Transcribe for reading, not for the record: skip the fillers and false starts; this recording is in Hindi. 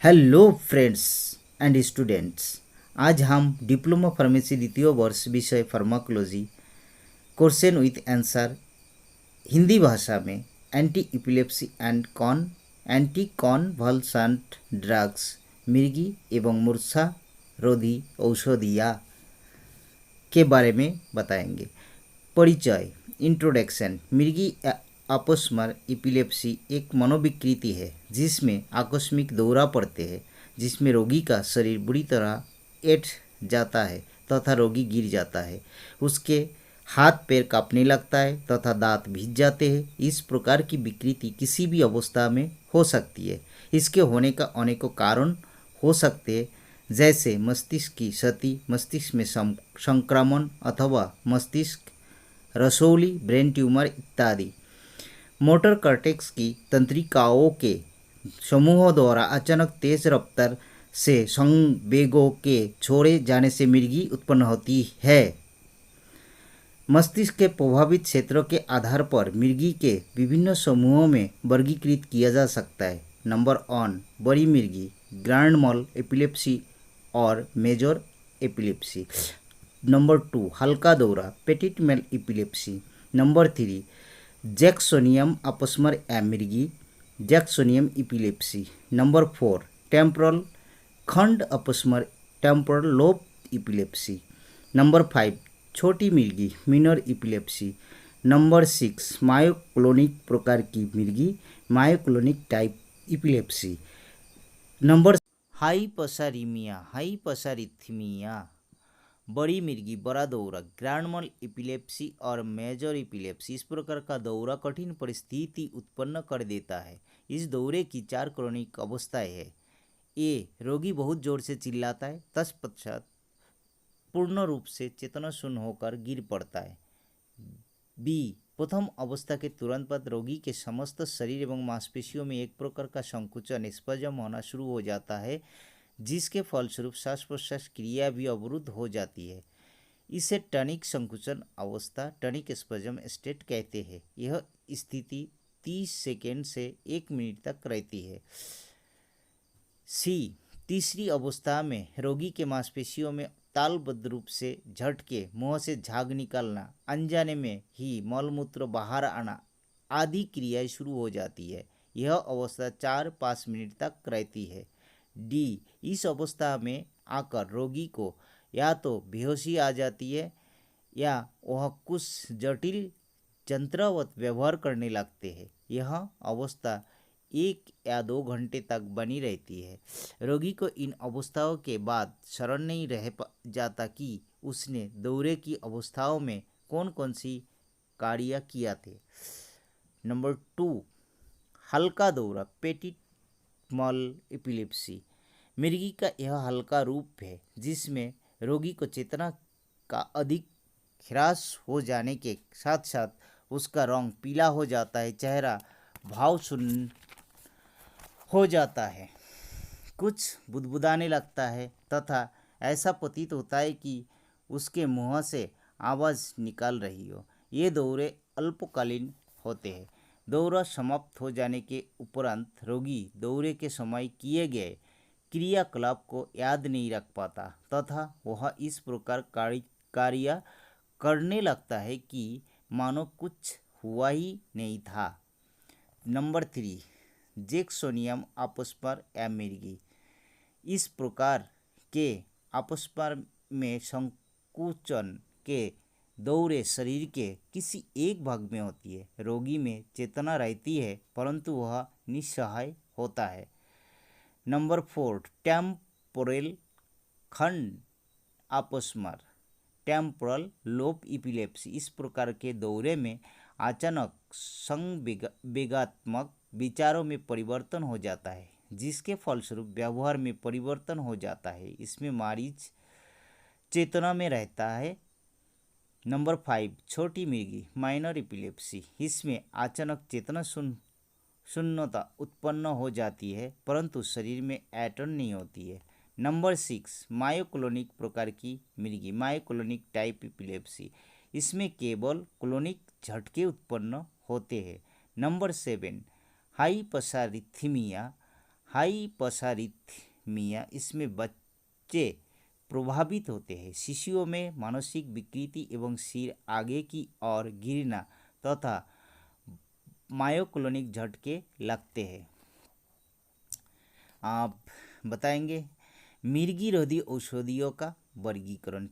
Hello friends and students. आज हम डिप्लोमा फार्मेसी द्वितीय वर्ष विषय pharmacology question with answer Hindi भाषा में anti epilepsy and anti convulsant drugs मिर्गी एवं मूर्छा रोधी औषधियाँ के बारे में बताएंगे। परिचय इंट्रोडक्शन। मिर्गी अपस्मर इपिलेप्सी एक मनोविकृति है जिसमें आकस्मिक दौरा पड़ते हैं, जिसमें रोगी का शरीर बुरी तरह ऐंठ जाता है तथा रोगी गिर जाता है। उसके हाथ पैर कांपने लगता है तथा दांत भीग जाते हैं। इस प्रकार की विकृति किसी भी अवस्था में हो सकती है। इसके होने का अनेकों कारण हो सकते हैं, जैसे मस्तिष्क की क्षति, मस्तिष्क में संक्रमण अथवा मस्तिष्क रसौली, ब्रेन ट्यूमर इत्यादि। मोटर कॉर्टेक्स की तंत्रिकाओं के समूहों द्वारा अचानक तेज रफ्तार से संवेगों के छोड़े जाने से मिर्गी उत्पन्न होती है। मस्तिष्क के प्रभावित क्षेत्रों के आधार पर मिर्गी के विभिन्न समूहों में वर्गीकृत किया जा सकता है। नंबर 1, बड़ी मिर्गी, ग्रैंड मॉल एपिलेप्सी और मेजर एपिलेप्सी। नंबर 2, हल्का दौरा, पेटिट मेल एपिलेप्सी। नंबर 3, जैक्सोनियम अपस्मर मिर्गी, जैक्सोनियम एपिलेप्सी। नंबर 4, टेम्पोरल खंड अपस्मर, टेम्पोरल लोब एपिलेप्सी। नंबर 5, छोटी मिर्गी, मिनर एपिलेप्सी। नंबर 6, मायोक्लोनिक प्रकार की मिर्गी, मायोक्लोनिक टाइप एपिलेप्सी। नंबर हाइपसारिथीमिया, बड़ी मिर्गी, बड़ा दौरा, ग्रैंड मॉल एपिलेप्सी और मेजर एपिलेप्सी। इस प्रकार का दौरा कठिन परिस्थिति उत्पन्न कर देता है। इस दौरे की 4 क्रोनिक अवस्थाएं हैं। ए, रोगी बहुत जोर से चिल्लाता है, तत्पश्चात पूर्ण रूप से चेतना शून्य होकर गिर पड़ता है। बी, प्रथम अवस्था के तुरंत बाद रोगी के समस्त शरीर एवं मांसपेशियों में एक प्रकार का संकुचन स्पजम होना शुरू हो जाता है, जिसके फलस्वरूप श्वास प्रश्वास क्रिया भी अवरुद्ध हो जाती है। इसे टनिक संकुचन अवस्था, टनिक स्पजम स्टेट कहते हैं। यह स्थिति 30 सेकेंड से 1 मिनट तक रहती है। सी, तीसरी अवस्था में रोगी के मांसपेशियों में तालबद्ध रूप से झटके, मुंह से झाग निकलना, अनजाने में ही मलमूत्र बाहर आना आदि क्रियाएं शुरू हो जाती है। यह अवस्था 4-5 मिनट तक रहती है। डी, इस अवस्था में आकर रोगी को या तो बेहोशी आ जाती है या वह कुछ जटिल यंत्रवत व्यवहार करने लगते हैं। यह अवस्था 1 या 2 घंटे तक बनी रहती है। रोगी को इन अवस्थाओं के बाद स्मरण नहीं रह जाता कि उसने दौरे की अवस्थाओं में कौन कौन सी कार्य किया थे। नंबर 2, हल्का दौरा, पेटिट मॉल एपिलेप्सी। मिर्गी का यह हल्का रूप है जिसमें रोगी को चेतना का अधिक ह्रास हो जाने के साथ साथ उसका रंग पीला हो जाता है, चेहरा भाव शून्य हो जाता है, कुछ बुदबुदाने लगता है तथा ऐसा प्रतीत होता है कि उसके मुंह से आवाज़ निकल रही हो। ये दौरे अल्पकालीन होते हैं। दौरा समाप्त हो जाने के उपरांत रोगी दौरे के समय किए गए क्रियाकलाप को याद नहीं रख पाता तथा वह इस प्रकार कार्य करने लगता है कि मानो कुछ हुआ ही नहीं था। नंबर 3, जैक्सोनियम अपस्मर मिर्गी। इस प्रकार के अपस्मर में संकुचन के दौरे शरीर के किसी एक भाग में होती है। रोगी में चेतना रहती है परंतु वह निस्सहाय होता है। नंबर 4, टेम्पोरल खंड अपस्मर, टेम्पोरल लोब एपिलेप्सी। इस प्रकार के दौरे में अचानक संवेगात्मक विचारों में परिवर्तन हो जाता है, जिसके फलस्वरूप व्यवहार में परिवर्तन हो जाता है। इसमें मरीज चेतना में रहता है। नंबर 5, छोटी मिर्गी, माइनर एपिलेप्सी। इसमें अचानक चेतना शून्यता उत्पन्न हो जाती है परंतु शरीर में ऐंठन नहीं होती है। नंबर 6, मायोक्लोनिक प्रकार की मिर्गी, मायोक्लोनिक टाइप एपिलेप्सी। इसमें केवल क्लोनिक झटके उत्पन्न होते हैं। नंबर 7, हाइपसारिथीमिया, हाइपरसारिथमिया, इसमें बच्चे प्रभावित होते हैं। शिशुओं में मानसिक विकृति एवं सिर आगे की ओर गिरना तथा मायोक्लोनिक झटके लगते हैं। आप बताएंगे मिर्गी रोधी औषधियों का वर्गीकरण।